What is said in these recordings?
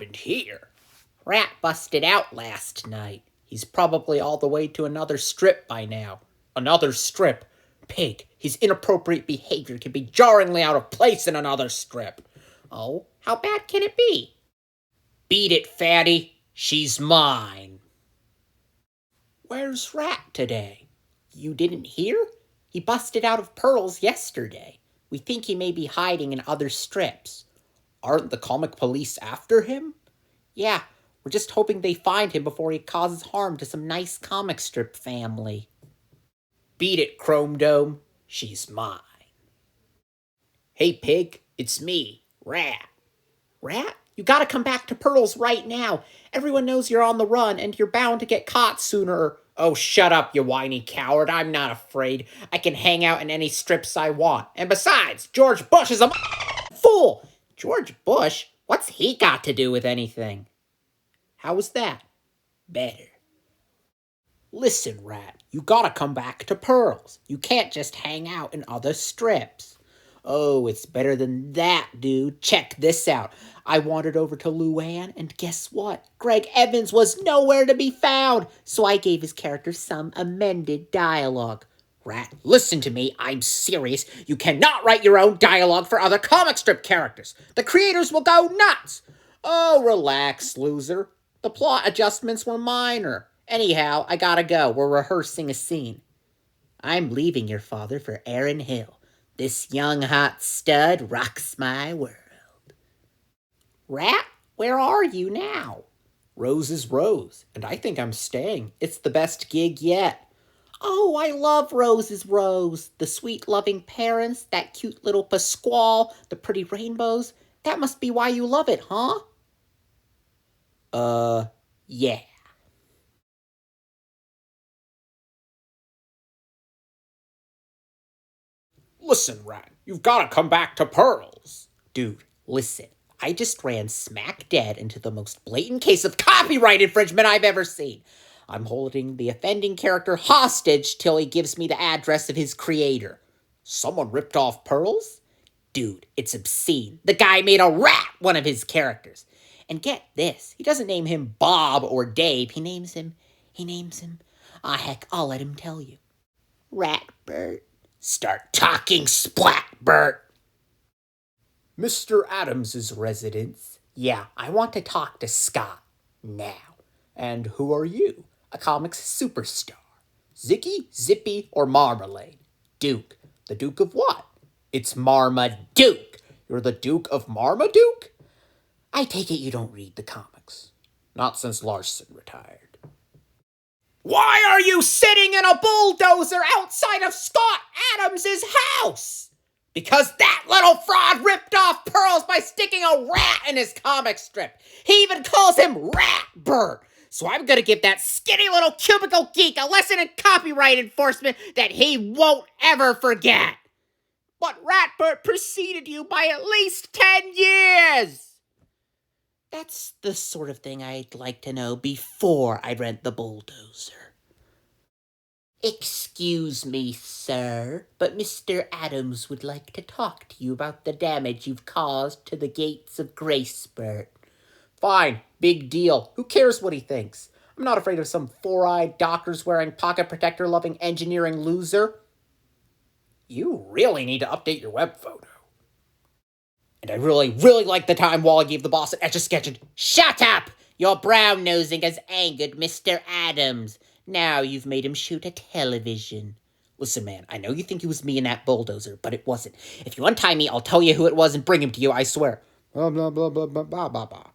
happened here? Rat busted out last night. He's probably all the way to another strip by now. Another strip? Pig, his inappropriate behavior can be jarringly out of place in another strip. Oh, how bad can it be? Beat it, fatty. She's mine. Where's Rat today? You didn't hear? He busted out of Pearls yesterday. We think he may be hiding in other strips. Aren't the comic police after him? Yeah, we're just hoping they find him before he causes harm to some nice comic strip family. Beat it, Chrome Dome. She's mine. Hey, Pig, it's me, Rat. Rat? You gotta come back to Pearls right now. Everyone knows you're on the run, and you're bound to get caught sooner. Oh, shut up, you whiny coward. I'm not afraid. I can hang out in any strips I want. And besides, George Bush is a fool. George Bush? What's he got to do with anything? How was that? Better. Listen, Rat, you gotta come back to Pearls. You can't just hang out in other strips. Oh, it's better than that, dude. Check this out. I wandered over to Luann, and guess what? Greg Evans was nowhere to be found, so I gave his character some amended dialogue. Rat, listen to me. I'm serious. You cannot write your own dialogue for other comic strip characters. The creators will go nuts. Oh, relax, loser. The plot adjustments were minor. Anyhow, I gotta go. We're rehearsing a scene. I'm leaving your father for Aaron Hill. This young hot stud rocks my world. Rat, where are you now? Rose is Rose, and I think I'm staying. It's the best gig yet. Oh, I love Rose's Rose. The sweet, loving parents, that cute little Pasquale, the pretty rainbows. That must be why you love it, huh? Yeah. Listen, Rat, you've got to come back to Pearls. Dude, listen. I just ran smack dead into the most blatant case of copyright infringement I've ever seen. I'm holding the offending character hostage till he gives me the address of his creator. Someone ripped off Pearls? Dude, it's obscene. The guy made a rat one of his characters. And get this, he doesn't name him Bob or Dave. He names him, heck, I'll let him tell you. Ratbert. Start talking, Splatbert. Mr. Adams's residence. Yeah, I want to talk to Scott. Now. And who are you? A comics superstar. Zicky, Zippy, or Marmalade? Duke. The Duke of what? It's Marmaduke. You're the Duke of Marmaduke? I take it you don't read the comics. Not since Larson retired. Why are you sitting in a bulldozer outside of Scott Adams's house? Because that little fraud ripped off Pearls by sticking a rat in his comic strip. He even calls him Ratbert. So I'm gonna give that skinny little cubicle geek a lesson in copyright enforcement that he won't ever forget. But Ratbert preceded you by at least 10 years. That's the sort of thing I'd like to know before I rent the bulldozer. Excuse me, sir, but Mr. Adams would like to talk to you about the damage you've caused to the gates of Gracebert. Fine, big deal. Who cares what he thinks? I'm not afraid of some four-eyed, doctors-wearing, pocket-protector-loving engineering loser. You really need to update your web photo. And I really like the time Wally gave the boss an Etch-a-Sketch and... Shut up! Your brown-nosing has angered Mr. Adams. Now you've made him shoot a television. Listen, man, I know you think it was me in that bulldozer, but it wasn't. If you untie me, I'll tell you who it was and bring him to you, I swear. Blah, blah, blah, blah, blah, blah, blah, blah.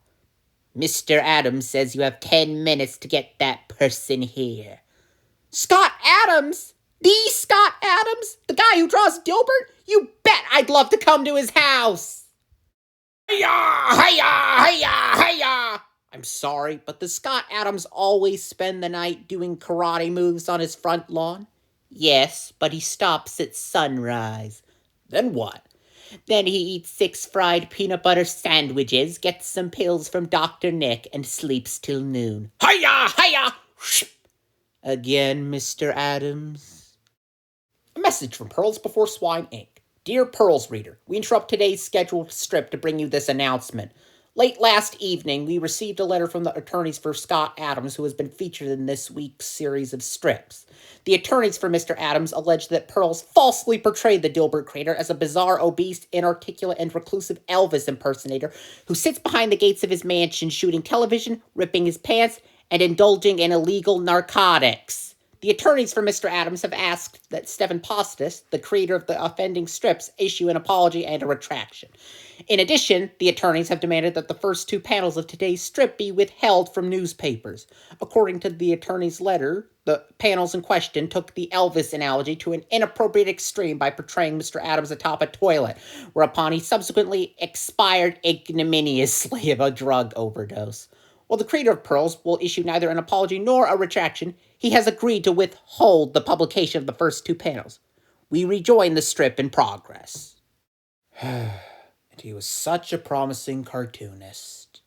Mr. Adams says you have 10 minutes to get that person here. Scott Adams? The Scott Adams? The guy who draws Dilbert? You bet I'd love to come to his house. Hiya! Hiya! Hiya! Hiya! I'm sorry, but does Scott Adams always spend the night doing karate moves on his front lawn? Yes, but he stops at sunrise. Then what? Then he eats 6 fried peanut butter sandwiches, gets some pills from Dr. Nick, and sleeps till noon. Hiya! Hiya! Again, Mr. Adams. A message from Pearls Before Swine, Inc. Dear Pearls reader, we interrupt today's scheduled strip to bring you this announcement. Late last evening, we received a letter from the attorneys for Scott Adams, who has been featured in this week's series of strips. The attorneys for Mr. Adams allege that Pearls falsely portrayed the Dilbert creator as a bizarre, obese, inarticulate, and reclusive Elvis impersonator who sits behind the gates of his mansion shooting television, ripping his pants, and indulging in illegal narcotics. The attorneys for Mr. Adams have asked that Stephan Pastis, the creator of the offending strips, issue an apology and a retraction. In addition, the attorneys have demanded that the first two panels of today's strip be withheld from newspapers. According to the attorney's letter, the panels in question took the Elvis analogy to an inappropriate extreme by portraying Mr. Adams atop a toilet, whereupon he subsequently expired ignominiously of a drug overdose. While the creator of Pearls will issue neither an apology nor a retraction, he has agreed to withhold the publication of the first two panels. We rejoin the strip in progress. And he was such a promising cartoonist.